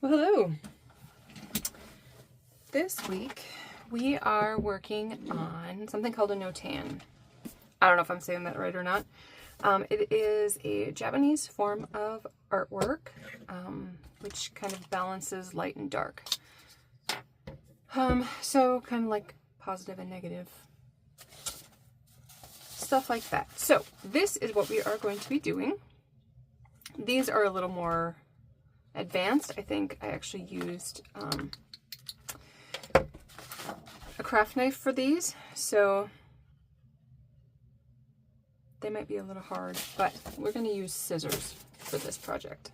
Well, hello. This week we are working on something called a Notan. I don't know if I'm saying that right or not. It is a Japanese form of artwork, which kind of balances light and dark. So kind of like positive and negative, stuff like that. So this is what we are going to be doing. These are a little more advanced. I think I actually used a craft knife for these, so they might be a little hard, but we're going to use scissors for this project.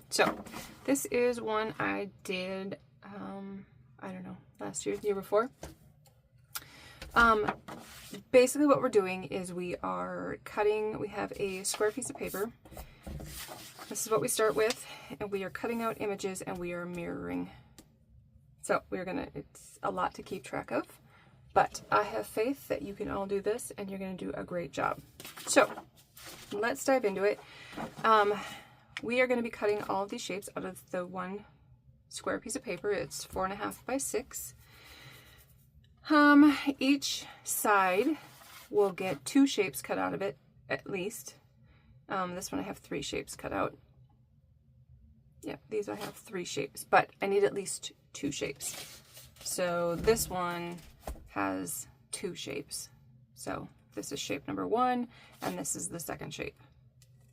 So this is one I did, I don't know, last year, the year before. Basically what we're doing is we are cutting, we have a square piece of paper. This is what we start with, and we are cutting out images and we are mirroring. So it's a lot to keep track of, but I have faith that you can all do this and you're gonna do a great job. So let's dive into it. We are gonna be cutting all of these shapes out of the one square piece of paper. It's 4.5 by 6. Each side will get 2 shapes cut out of it, at least. This one I have 3 shapes cut out. Yeah, these I have 3 shapes, but I need at least 2 shapes. So this one has 2 shapes. So this is shape number 1, and this is the second shape.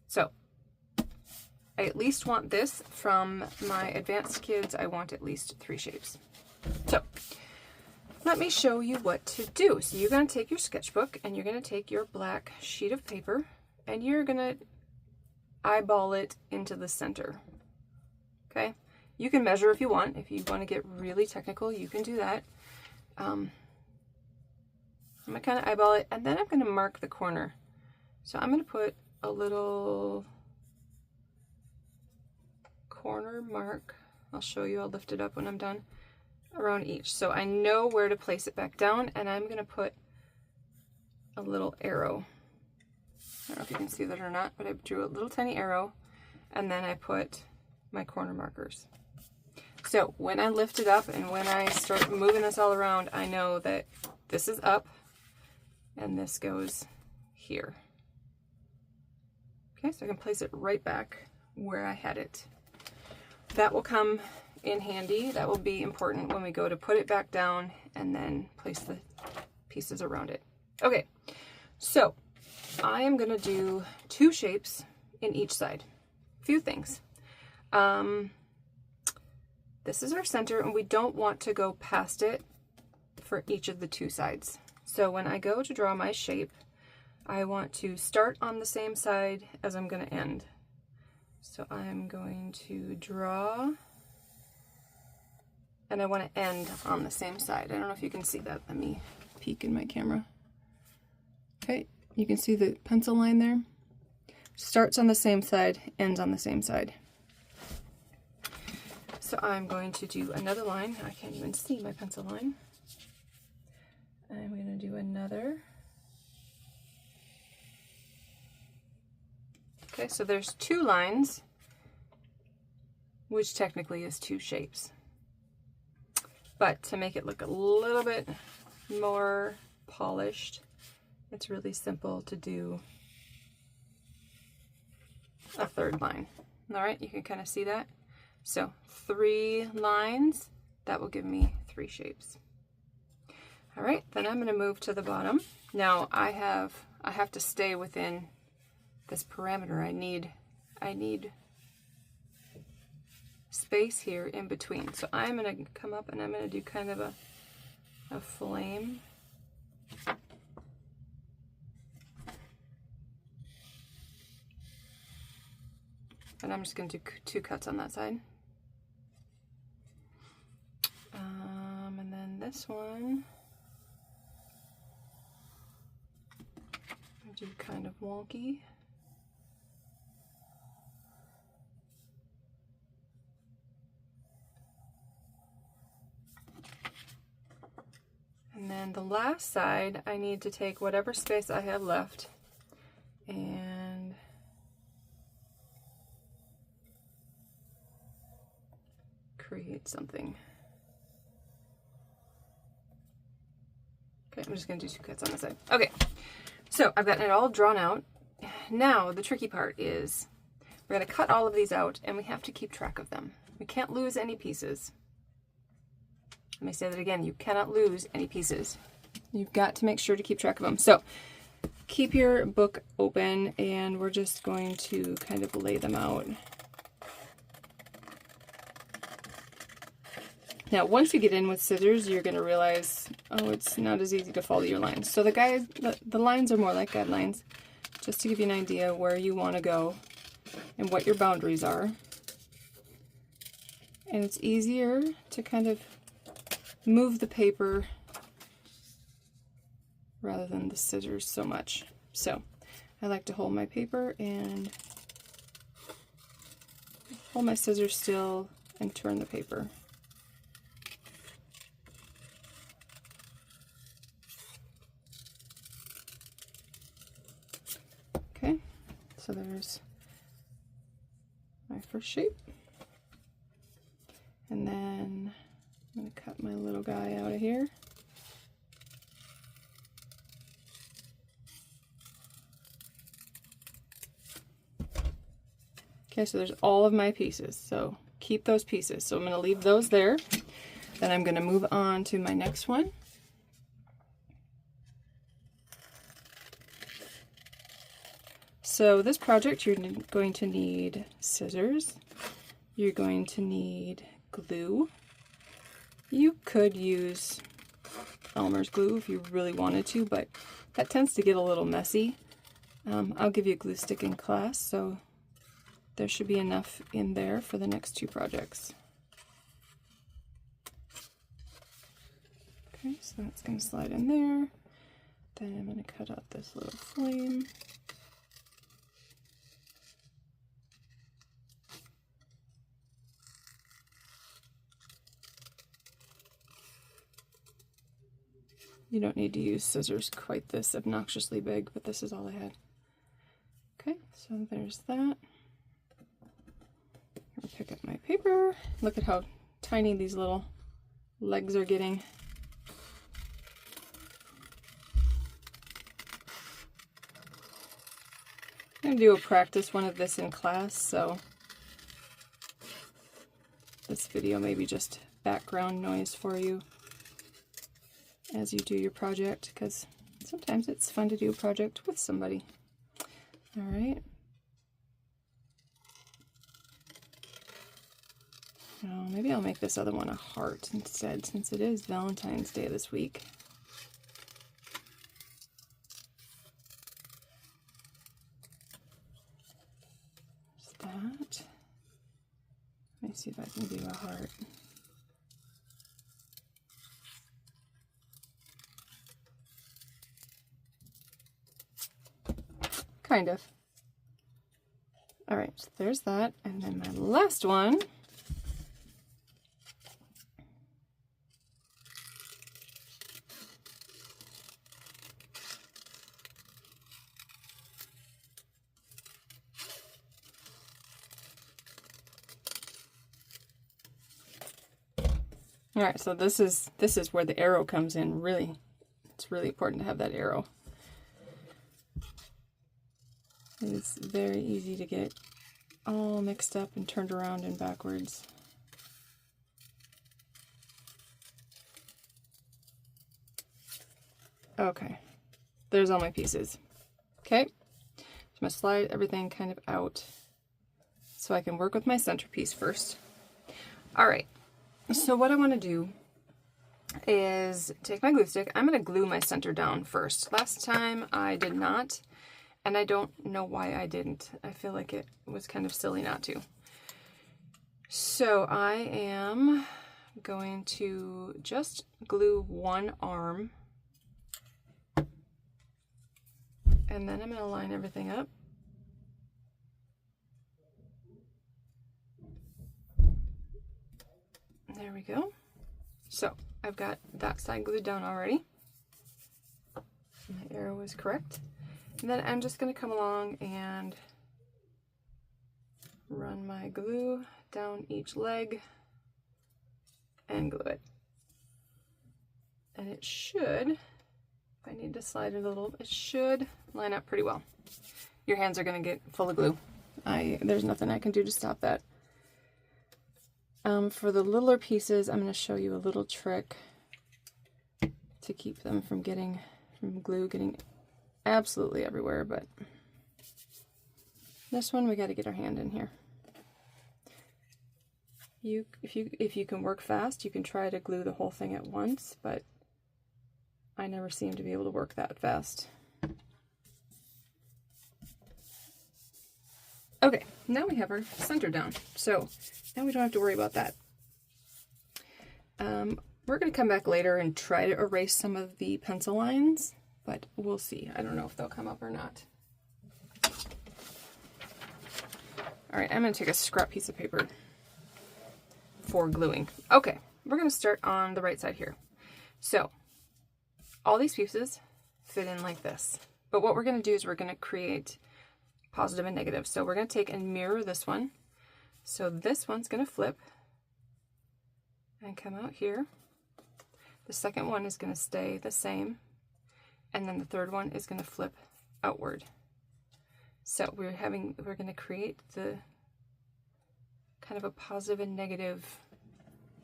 So I at least want this. From my advanced kids, I want at least 3 shapes. So let me show you what to do. So you're going to take your sketchbook and you're going to take your black sheet of paper and you're going to eyeball it into the center. Okay? You can measure if you want. If you want to get really technical, you can do that. I'm going to kind of eyeball it, and then I'm going to mark the corner. So I'm going to put a little corner mark. I'll show you. I'll lift it up when I'm done. Around each. So I know where to place it back down, and I'm going to put a little arrow. I don't know if you can see that or not, but I drew a little tiny arrow, and then I put my corner markers. So when I lift it up and when I start moving this all around, I know that this is up and this goes here. Okay, so I can place it right back where I had it. That will come in handy. That will be important when we go to put it back down and then place the pieces around it. Okay, so I am going to do 2 shapes in each side. A few things. This is our center, and we don't want to go past it for each of the 2 sides. So when I go to draw my shape, I want to start on the same side as I'm going to end. So I'm going to draw, and I want to end on the same side. I don't know if you can see that. Let me peek in my camera. Okay, you can see the pencil line there. Starts on the same side, ends on the same side. So I'm going to do another line. I can't even see my pencil line. I'm going to do another. Okay, so there's 2 lines, which technically is 2 shapes. But to make it look a little bit more polished, it's really simple to do a 3rd line. All right, you can kind of see that. So 3 lines, that will give me 3 shapes. All right, then I'm going to move to the bottom. Now I have to stay within this parameter. I need space here in between. So I'm going to come up and I'm going to do kind of a flame. And I'm just going to do 2 cuts on that side. And then this one, I do kind of wonky. And then the last side, I need to take whatever space I have left and create something. Okay, I'm just going to do 2 cuts on the side. Okay, so I've gotten it all drawn out. Now the tricky part is we're going to cut all of these out and we have to keep track of them. We can't lose any pieces. Let me say that again, you cannot lose any pieces. You've got to make sure to keep track of them. So keep your book open and we're just going to kind of lay them out. Now, once you get in with scissors, you're going to realize, oh, it's not as easy to follow your lines. So the lines are more like guidelines, just to give you an idea where you want to go and what your boundaries are. And it's easier to kind of move the paper rather than the scissors so much. So I like to hold my paper and hold my scissors still and turn the paper. Okay, so there's my first shape. And then I'm going to cut my little guy out of here. Okay, so there's all of my pieces, so keep those pieces. So I'm going to leave those there. Then I'm going to move on to my next one. So this project, you're going to need scissors. You're going to need glue. You could use Elmer's glue if you really wanted to, but that tends to get a little messy. I'll give you a glue stick in class, so there should be enough in there for the next 2 projects. Okay, so that's going to slide in there. Then I'm going to cut out this little flame. You don't need to use scissors quite this obnoxiously big, but this is all I had. Okay, so there's that. I'll pick up my paper. Look at how tiny these little legs are getting. I'm going to do a practice one of this in class, so this video may be just background noise for you as you do your project, because sometimes it's fun to do a project with somebody. All right. Oh, maybe I'll make this other one a heart instead, since it is Valentine's Day this week. There's that. Let me see if I can do a heart. Kind of. All right, so there's that. And then my last one . All right, so this is where the arrow comes in. Really, it's really important to have that arrow. It's very easy to get all mixed up and turned around and backwards. Okay, there's all my pieces. Okay, so I'm going to slide everything kind of out so I can work with my centerpiece first. All right, so what I want to do is take my glue stick. I'm going to glue my center down first. Last time I did not. And I don't know why I didn't. I feel like it was kind of silly not to. So I am going to just glue one arm. And then I'm going to line everything up. There we go. So I've got that side glued down already. My arrow is correct. And then I'm just going to come along and run my glue down each leg. and glue it. And it should, if I need to slide it a little, it should line up pretty well. Your hands are going to get full of glue. There's nothing I can do to stop that. For the littler pieces, I'm going to show you a little trick to keep them from glue getting absolutely everywhere, but this one we got to get our hand in here. If you can work fast, you can try to glue the whole thing at once, but I never seem to be able to work that fast. Okay, now we have our center down, so now we don't have to worry about that. We're going to come back later and try to erase some of the pencil lines, but we'll see. I don't know if they'll come up or not. All right, I'm going to take a scrap piece of paper for gluing. Okay, we're going to start on the right side here. So all these pieces fit in like this, but what we're going to do is we're going to create positive and negative. So we're going to take and mirror this one. So this one's going to flip and come out here. The second one is going to stay the same, and then the third one is going to flip outward. So we're going to create the kind of a positive and negative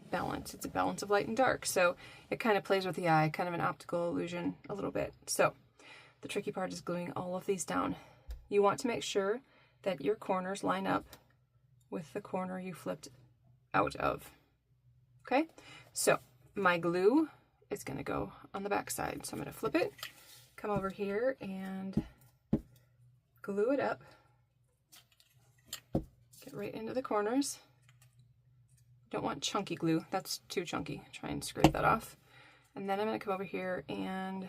balance. It's a balance of light and dark, so it kind of plays with the eye, kind of an optical illusion a little bit. So the tricky part is gluing all of these down. You want to make sure that your corners line up with the corner you flipped out of. Okay, so my glue is going to go on the back side. So I'm going to flip it, come over here and glue it up. Get right into the corners. Don't want chunky glue. That's too chunky. Try and scrape that off. And then I'm going to come over here and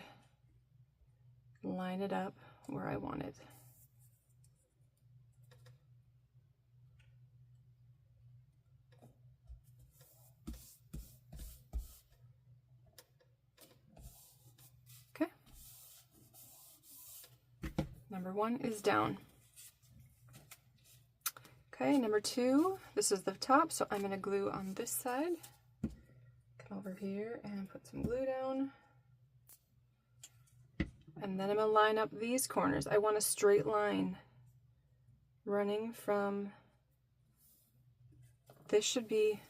line it up where I want it. Okay. Number one is down. Okay, number two, this is the top, so I'm going to glue on this side. Come over here and put some glue down. And then I'm going to line up these corners. I want a straight line running from, this should be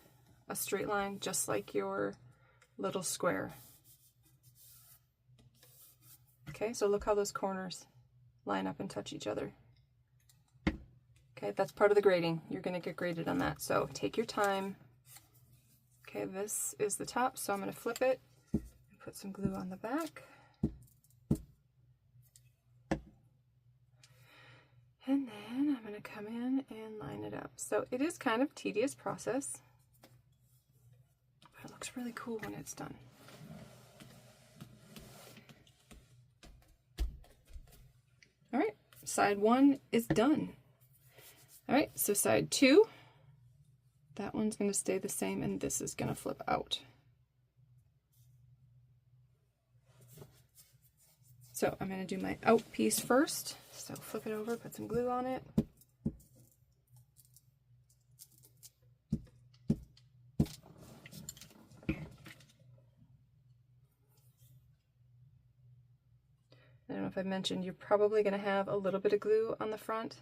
a straight line just like your little square. Okay, so look how those corners line up and touch each other. Okay, that's part of the grading. You're going to get graded on that, so take your time. Okay, this is the top, so I'm going to flip it and put some glue on the back. And then I'm going to come in and line it up. So it is kind of a tedious process, but it looks really cool when it's done. All right, side one is done. All right, so side two, that one's going to stay the same, and this is going to flip out. So I'm going to do my out piece first. So flip it over, put some glue on it. I don't know if I mentioned, you're probably going to have a little bit of glue on the front.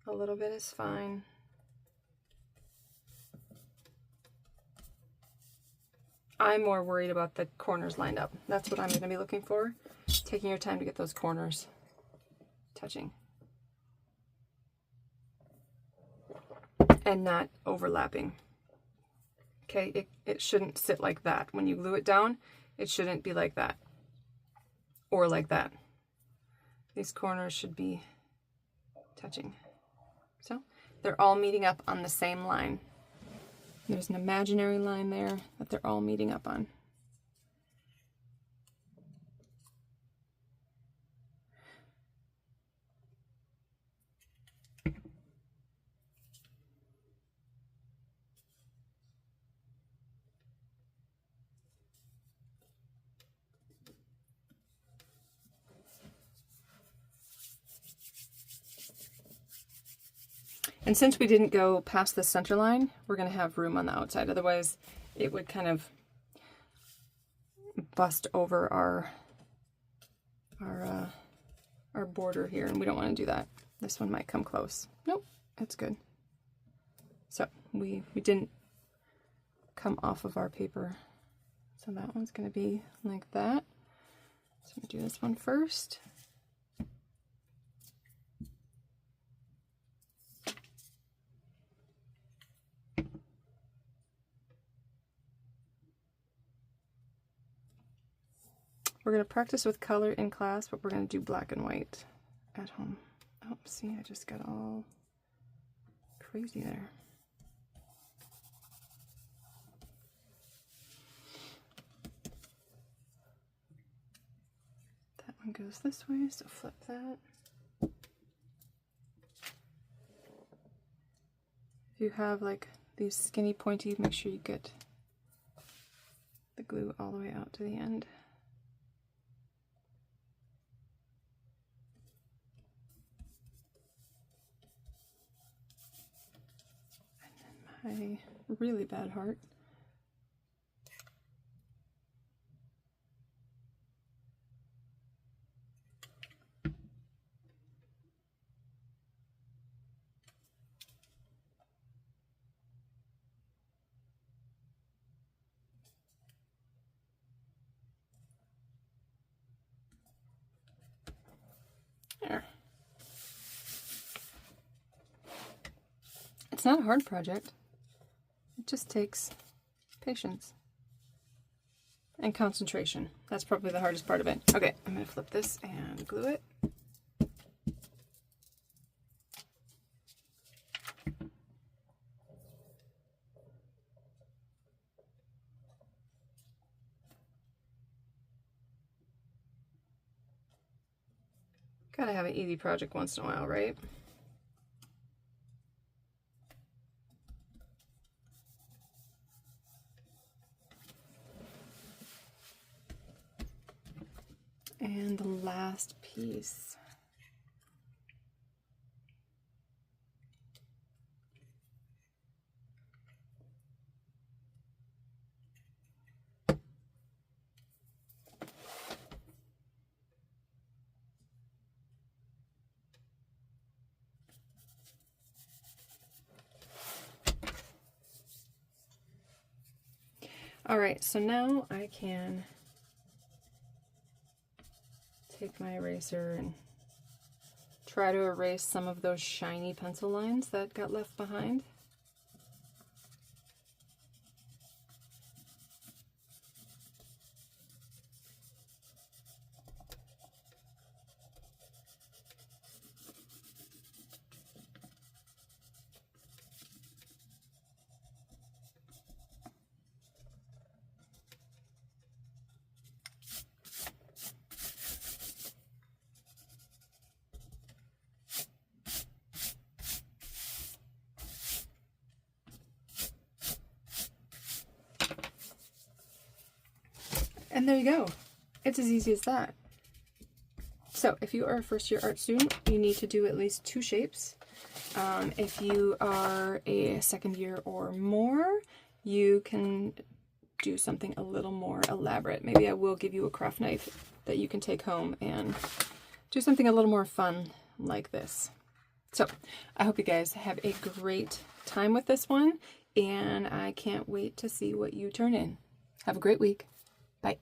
A little bit is fine. I'm more worried about the corners lined up. That's what I'm going to be looking for. Taking your time to get those corners touching. And not overlapping. Okay, it shouldn't sit like that. When you glue it down, it shouldn't be like that. Or like that. These corners should be touching. So they're all meeting up on the same line. There's an imaginary line there that they're all meeting up on. And since we didn't go past the center line, we're going to have room on the outside. Otherwise, it would kind of bust over our border here, and we don't want to do that. This one might come close. Nope, that's good. So we didn't come off of our paper. So that one's going to be like that. So I'm going to do this one first. We're going to practice with color in class, but we're going to do black and white at home. Oh, see, I just got all crazy there. That one goes this way, so flip that. If you have like these skinny pointy, make sure you get the glue all the way out to the end. My really bad heart. There. It's not a hard project. It just takes patience and concentration. That's probably the hardest part of it. Okay, I'm going to flip this and glue it. Gotta have an easy project once in a while, right? And the last piece. All right, so now I can take my eraser and try to erase some of those shiny pencil lines that got left behind. And there you go. It's as easy as that. So if you are a first-year art student, you need to do at least 2 shapes. If you are a second year or more, you can do something a little more elaborate. Maybe I will give you a craft knife that you can take home and do something a little more fun like this. So I hope you guys have a great time with this one, and I can't wait to see what you turn in. Have a great week. Bye.